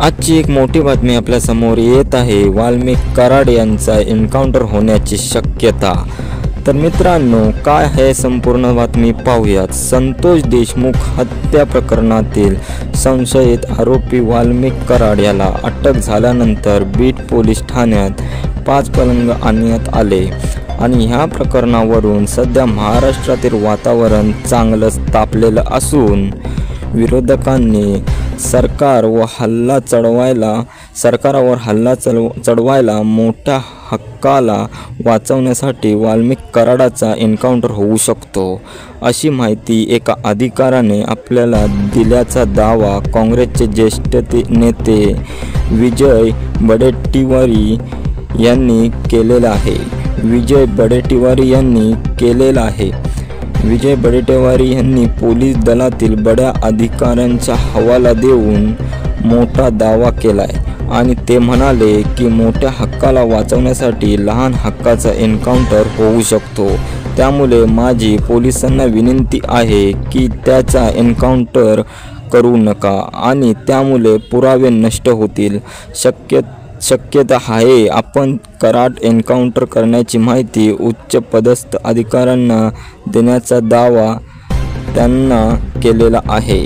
आजची एक मोठी बातमी आपल्या समोर येत आहे। वाल्मिक कराड यांचा एन्काउंटर होण्याची शक्यता। तर मित्रांनो, काय आहे संपूर्ण बातमी पाहूयात। संतोष देशमुख हत्या प्रकरणातील संशयित आरोपी वाल्मिक कराड याला अटक झाल्यानंतर बीड पोलीस ठाण्यात 5 पलंग आणण्यात आले आणि ह्या प्रकरणावरून सध्या महाराष्ट्रातील वातावरण चांगलंच तापलेलं असून विरोधकांनी सरकारवर हल्ला चढवायला मोठ्या हक्काला वाचवण्यासाठी वाल्मिक कराडाचा एन्काउंटर होऊ शकतो अशी माहिती एका अधिकाऱ्याने आपल्याला दिल्याचा दावा काँग्रेसचे ज्येष्ठ नेते विजय वडेट्टीवार यांनी केलेला आहे। विजय वडेट्टीवार यांनी पोलीस दलातील बड्या अधिकाऱ्यांचा हवाला देऊन मोठा दावा केलाय आणि ते म्हणाले की मोठ्या हक्काला वाचवण्यासाठी लहान हक्काचा एन्काउंटर होऊ शकतो। त्यामुळे माझी पोलिसांना विनंती आहे की त्याचा एन्काउंटर करू नका आणि त्यामुळे पुरावे नष्ट होतील। शक्यता आहे आपण कराड एन्काउंटर करण्याची माहिती उच्च पदस्थ अधिकाऱ्यांना देण्याचा दावा त्यांना केलेला आहे।